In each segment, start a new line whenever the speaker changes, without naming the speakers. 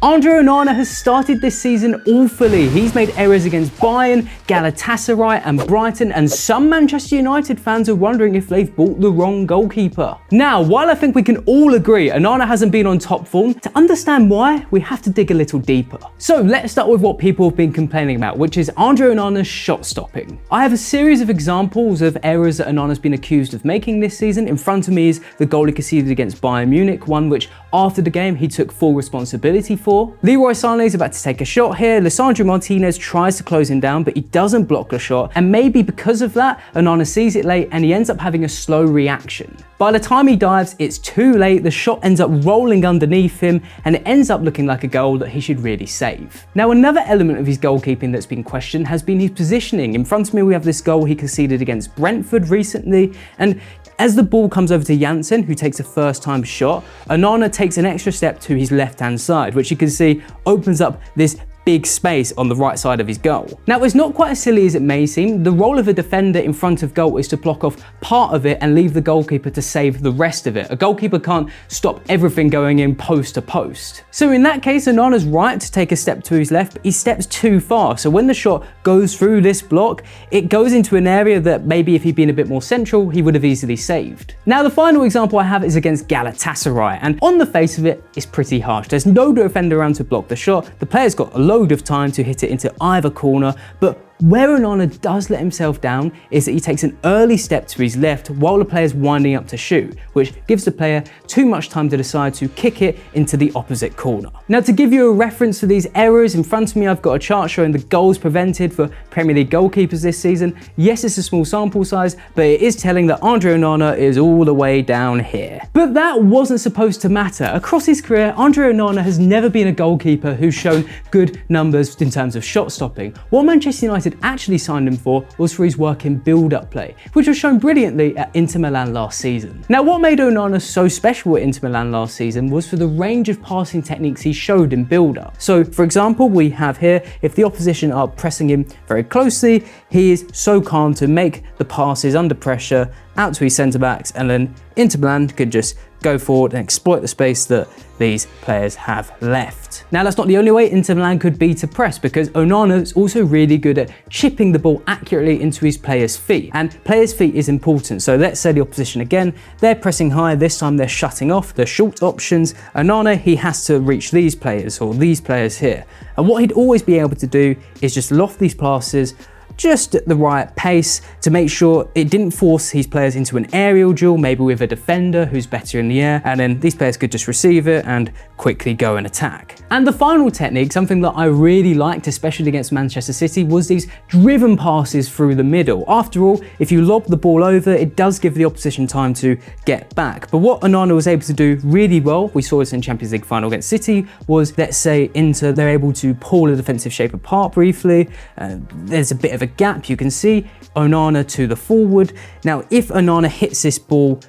Andre Onana has started this season awfully. He's made errors against Bayern, Galatasaray and Brighton, and some Manchester United fans are wondering if they've bought the wrong goalkeeper. Now, while I think we can all agree Onana hasn't been on top form, to understand why, we have to dig a little deeper. So let's start with what people have been complaining about, which is Andre Onana's shot stopping. I have a series of examples of errors that Onana's been accused of making this season. In front of me is the goal he conceded against Bayern Munich, one which after the game he took full responsibility for. Leroy Sané is about to take a shot here. Lisandro Martinez tries to close him down, but he doesn't block the shot, and maybe because of that, Onana sees it late and he ends up having a slow reaction. By the time he dives, it's too late, the shot ends up rolling underneath him, and it ends up looking like a goal that he should really save. Now, another element of his goalkeeping that's been questioned has been his positioning. In front of me, we have this goal he conceded against Brentford recently, and as the ball comes over to Janssen, who takes a first-time shot, Onana takes an extra step to his left-hand side, which you can see opens up this big space on the right side of his goal. Now, it's not quite as silly as it may seem. The role of a defender in front of goal is to block off part of it and leave the goalkeeper to save the rest of it. A goalkeeper can't stop everything going in post to post. So in that case, Onana's right to take a step to his left, but he steps too far. So when the shot goes through this block, it goes into an area that maybe if he'd been a bit more central, he would have easily saved. Now, the final example I have is against Galatasaray, and on the face of it, it's pretty harsh. There's no defender around to block the shot. The player's got a load of time to hit it into either corner, but where Onana does let himself down is that he takes an early step to his left while the player's winding up to shoot, which gives the player too much time to decide to kick it into the opposite corner. Now, to give you a reference for these errors, in front of me I've got a chart showing the goals prevented for Premier League goalkeepers this season. Yes, it's a small sample size, but it is telling that Andre Onana is all the way down here. But that wasn't supposed to matter. Across his career, Andre Onana has never been a goalkeeper who's shown good numbers in terms of shot stopping. What Manchester United actually signed him for was for his work in build-up play, which was shown brilliantly at Inter Milan last season. Now, what made Onana so special at Inter Milan last season was for the range of passing techniques he showed in build-up. So, for example, we have here, if the opposition are pressing him very closely, he is so calm to make the passes under pressure out to his centre-backs, and then Inter Milan could just go forward and exploit the space that these players have left. Now, that's not the only way Inter Milan could be to press, because Onana is also really good at chipping the ball accurately into his players' feet, and players' feet is important. So let's say the opposition again, they're pressing high, this time they're shutting off the short options. Onana, he has to reach these players or these players here, and what he'd always be able to do is just loft these passes just at the right pace to make sure it didn't force his players into an aerial duel, maybe with a defender who's better in the air, and then these players could just receive it and quickly go and attack. And the final technique, something that I really liked, especially against Manchester City, was these driven passes through the middle. After all, if you lob the ball over, it does give the opposition time to get back. But what Onana was able to do really well, we saw this in Champions League final against City, was, let's say Inter, they're able to pull the defensive shape apart briefly. There's a bit of a gap, you can see Onana to the forward. Now, if Onana hits this ball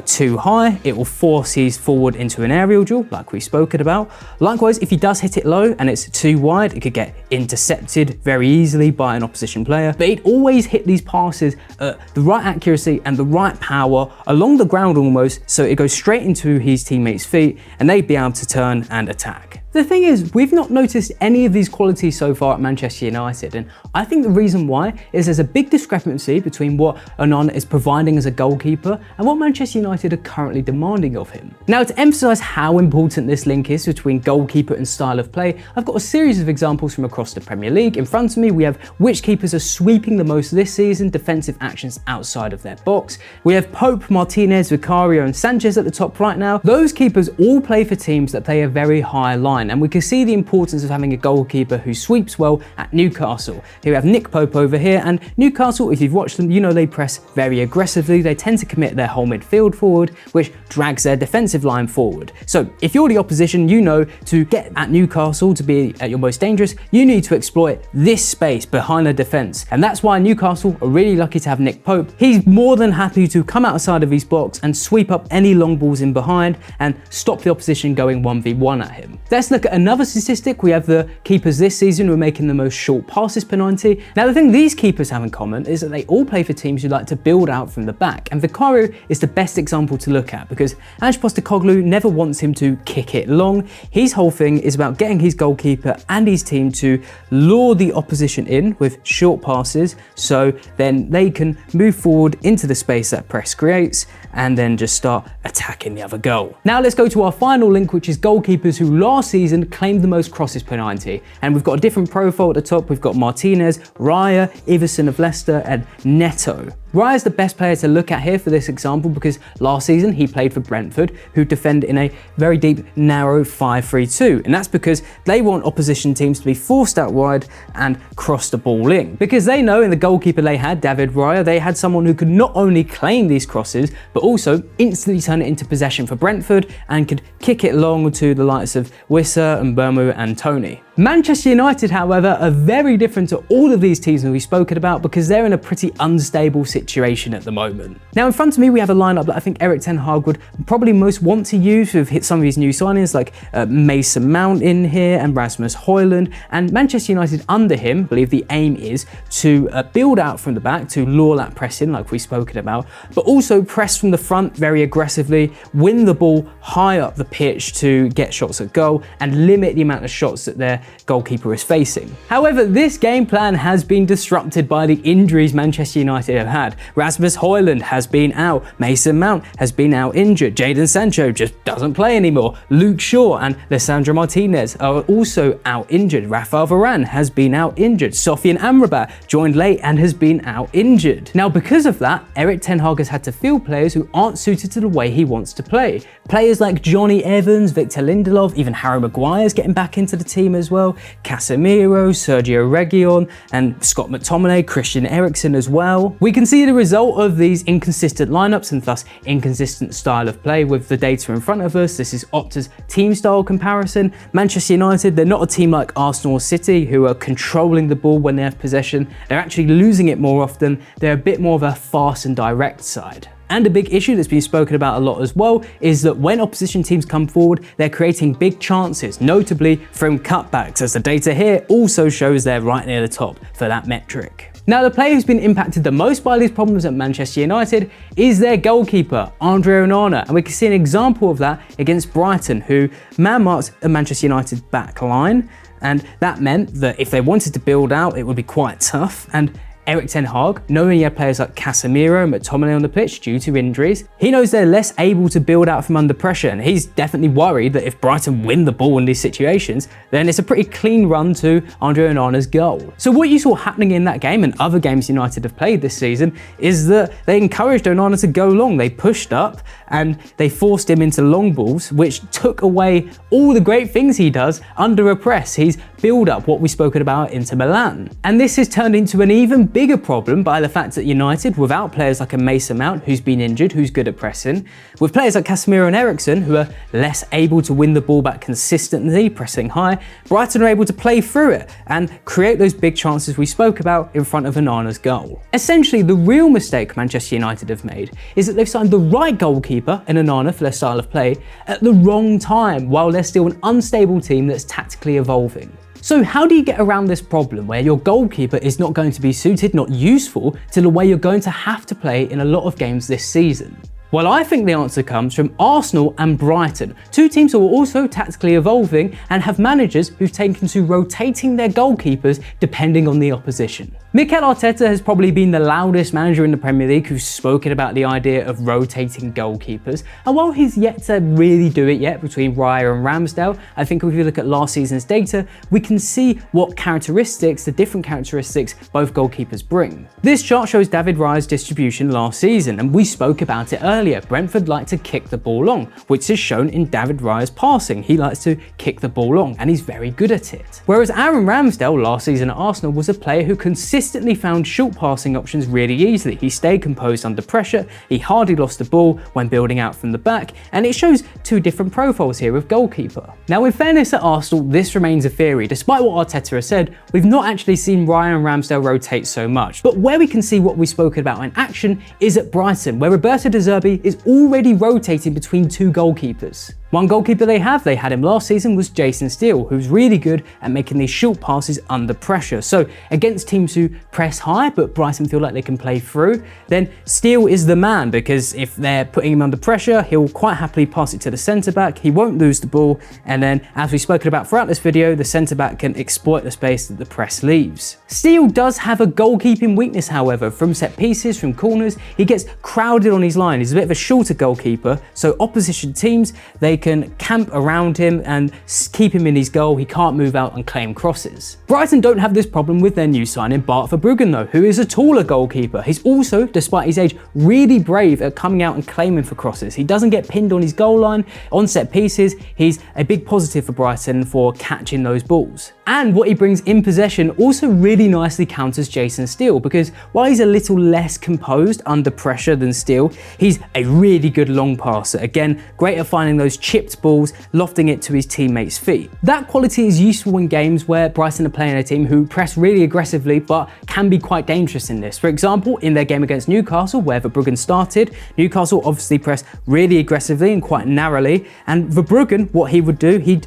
too high, it will force his forward into an aerial duel, like we've spoken about. Likewise, if he does hit it low and it's too wide, it could get intercepted very easily by an opposition player. But he'd always hit these passes at the right accuracy and the right power along the ground almost, so it goes straight into his teammates' feet and they'd be able to turn and attack. The thing is, we've not noticed any of these qualities so far at Manchester United, and I think the reason why is there's a big discrepancy between what Onana is providing as a goalkeeper and what Manchester United are currently demanding of him. Now, to emphasise how important this link is between goalkeeper and style of play, I've got a series of examples from across the Premier League. In front of me, we have which keepers are sweeping the most this season, defensive actions outside of their box. We have Pope, Martinez, Vicario and Sanchez at the top right now. Those keepers all play for teams that play a very high line, and we can see the importance of having a goalkeeper who sweeps well at Newcastle. Here we have Nick Pope over here, and Newcastle, if you've watched them, you know they press very aggressively. They tend to commit their whole midfield forward, which drags their defensive line forward. So if you're the opposition, you know to get at Newcastle to be at your most dangerous, you need to exploit this space behind the defence. And that's why Newcastle are really lucky to have Nick Pope. He's more than happy to come outside of his box and sweep up any long balls in behind and stop the opposition going 1v1 at him. Let's look at another statistic. We have the keepers this season who are making the most short passes per 90. Now the thing these keepers have in common is that they all play for teams who like to build out from the back, and Vicario is the best example to look at because Ange Postecoglou never wants him to kick it long. His whole thing is about getting his goalkeeper and his team to lure the opposition in with short passes, so then they can move forward into the space that press creates and then just start attacking the other goal. Now let's go to our final link, which is goalkeepers who last season claimed the most crosses per 90. And we've got a different profile at the top. We've got Martinez, Raya, Iverson of Leicester, and Neto. Raya is the best player to look at here for this example because last season he played for Brentford, who defend in a very deep, narrow 5-3-2. And that's because they want opposition teams to be forced out wide and cross the ball in. Because they know in the goalkeeper they had, David Raya, they had someone who could not only claim these crosses, but also instantly turn it into possession for Brentford and could kick it long to the likes of Wissa and Burmu and Tony. Manchester United, however, are very different to all of these teams that we've spoken about because they're in a pretty unstable situation at the moment. Now in front of me we have a lineup that I think Erik ten Hag would probably most want to use with some of these new signings like Mason Mount in here and Rasmus Højlund, and Manchester United under him believe the aim is to build out from the back to lure that press in like we've spoken about, but also press from the front very aggressively, win the ball high up the pitch to get shots at goal and limit the amount of shots that their goalkeeper is facing. However, this game plan has been disrupted by the injuries Manchester United have had. Rasmus Højlund has been out, Mason Mount has been out injured, Jadon Sancho just doesn't play anymore, Luke Shaw and Lisandro Martinez are also out injured, Rafael Varane has been out injured, Sofian Amrabat joined late and has been out injured. Now because of that, Erik ten Hag has had to field players who aren't suited to the way he wants to play. Players like Johnny Evans, Victor Lindelof, even Harry Maguire's getting back into the team as well, Casemiro, Sergio Reguilon, and Scott McTominay, Christian Eriksen as well. We can see the result of these inconsistent lineups and thus inconsistent style of play with the data in front of us. This is Opta's team style comparison. Manchester United, they're not a team like Arsenal or City who are controlling the ball when they have possession. They're actually losing it more often. They're a bit more of a fast and direct side. And a big issue that's been spoken about a lot as well is that when opposition teams come forward, they're creating big chances, notably from cutbacks, as the data here also shows they're right near the top for that metric. Now the player who's been impacted the most by these problems at Manchester United is their goalkeeper, Andre Onana, and we can see an example of that against Brighton, who man-marked a Manchester United back line, and that meant that if they wanted to build out, it would be quite tough. And Erik ten Hag, knowing he had players like Casemiro and McTominay on the pitch due to injuries, he knows they're less able to build out from under pressure, and he's definitely worried that if Brighton win the ball in these situations, then it's a pretty clean run to Andre Onana's goal. So what you saw happening in that game and other games United have played this season is that they encouraged Onana to go long. They pushed up and they forced him into long balls, which took away all the great things he does under a press. He's build up, what we've spoken about Inter Milan. And this has turned into an even bigger problem by the fact that United, without players like a Mason Mount, who's been injured, who's good at pressing, with players like Casemiro and Eriksen, who are less able to win the ball back consistently, pressing high, Brighton are able to play through it and create those big chances we spoke about in front of Onana's goal. Essentially, the real mistake Manchester United have made is that they've signed the right goalkeeper in Onana for their style of play at the wrong time, while they're still an unstable team that's tactically evolving. So how do you get around this problem where your goalkeeper is not going to be suited, not useful, to the way you're going to have to play in a lot of games this season? Well, I think the answer comes from Arsenal and Brighton, two teams who are also tactically evolving and have managers who've taken to rotating their goalkeepers depending on the opposition. Mikel Arteta has probably been the loudest manager in the Premier League who's spoken about the idea of rotating goalkeepers, and while he's yet to really do it yet between Raya and Ramsdale, I think if you look at last season's data, we can see what characteristics, the different characteristics both goalkeepers bring. This chart shows David Raya's distribution last season, and we spoke about it earlier. Brentford like to kick the ball long, which is shown in David Raya's passing. He likes to kick the ball long, and he's very good at it. Whereas Aaron Ramsdale last season at Arsenal was a player who consistently found short passing options really easily. He stayed composed under pressure, he hardly lost the ball when building out from the back, and it shows two different profiles here with goalkeeper. Now in fairness at Arsenal, this remains a theory. Despite what Arteta has said, we've not actually seen Raya and Ramsdale rotate so much, but where we can see what we've spoken about in action is at Brighton, where Roberto De Zerbi is already rotating between two goalkeepers. One goalkeeper they had him last season, was Jason Steele, who's really good at making these short passes under pressure. So against teams who press high but Brighton feel like they can play through, then Steele is the man, because if they're putting him under pressure, he'll quite happily pass it to the centre-back, he won't lose the ball, and then, as we've spoken about throughout this video, the centre-back can exploit the space that the press leaves. Steele does have a goalkeeping weakness, however. From set pieces, from corners, he gets crowded on his line. He's a bit of a shorter goalkeeper, so opposition teams, they can camp around him and keep him in his goal. He can't move out and claim crosses. Brighton don't have this problem with their new signing Bart Verbruggen though, who is a taller goalkeeper. He's also, despite his age, really brave at coming out and claiming for crosses. He doesn't get pinned on his goal line. On set pieces, he's a big positive for Brighton for catching those balls. And what he brings in possession also really nicely counters Jason Steele, because while he's a little less composed under pressure than Steele, he's a really good long passer. Again, great at finding those chipped balls, lofting it to his teammates' feet. That quality is useful in games where Brighton are playing a team who press really aggressively but can be quite dangerous in this. For example, in their game against Newcastle, where Verbruggen started, Newcastle obviously pressed really aggressively and quite narrowly, and Verbruggen, what he would do, he'd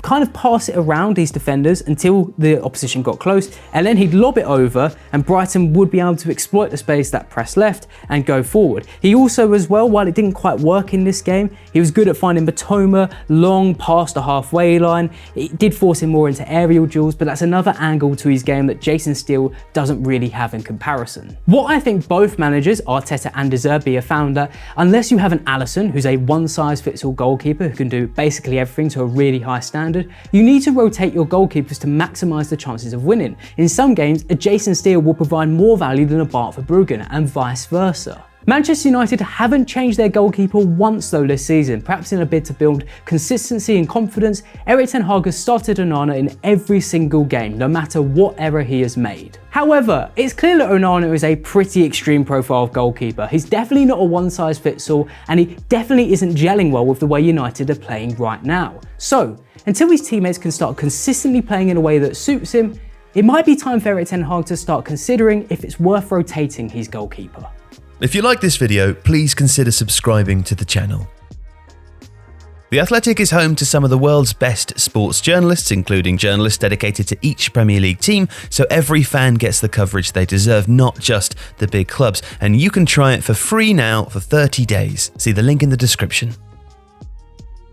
kind of pass it around his defenders until the opposition got close, and then he'd lob it over and Brighton would be able to exploit the space that press left and go forward. He also, as well, while it didn't quite work in this game, he was good at finding Matoma long past the halfway line. It did force him more into aerial duels, but that's another angle to his game that Jason Steele doesn't really have in comparison. What I think both managers, Arteta and De Zerbi, have found that unless you have an Alisson, who's a one-size-fits-all goalkeeper who can do basically everything to a really high standard, you need to rotate your goalkeepers to maximise the chances of winning. In some games, a Jason Steele will provide more value than a Bart Verbruggen, and vice versa. Manchester United haven't changed their goalkeeper once though this season. Perhaps in a bid to build consistency and confidence, Erik ten Hag has started Onana in every single game, no matter what error he has made. However, it's clear that Onana is a pretty extreme profile of goalkeeper. He's definitely not a one-size-fits-all, and he definitely isn't gelling well with the way United are playing right now. So, until his teammates can start consistently playing in a way that suits him, it might be time for Erik ten Hag to start considering if it's worth rotating his goalkeeper.
If you like this video, please consider subscribing to the channel. The Athletic is home to some of the world's best sports journalists, including journalists dedicated to each Premier League team, so every fan gets the coverage they deserve, not just the big clubs. And you can try it for free now for 30 days. See the link in the description.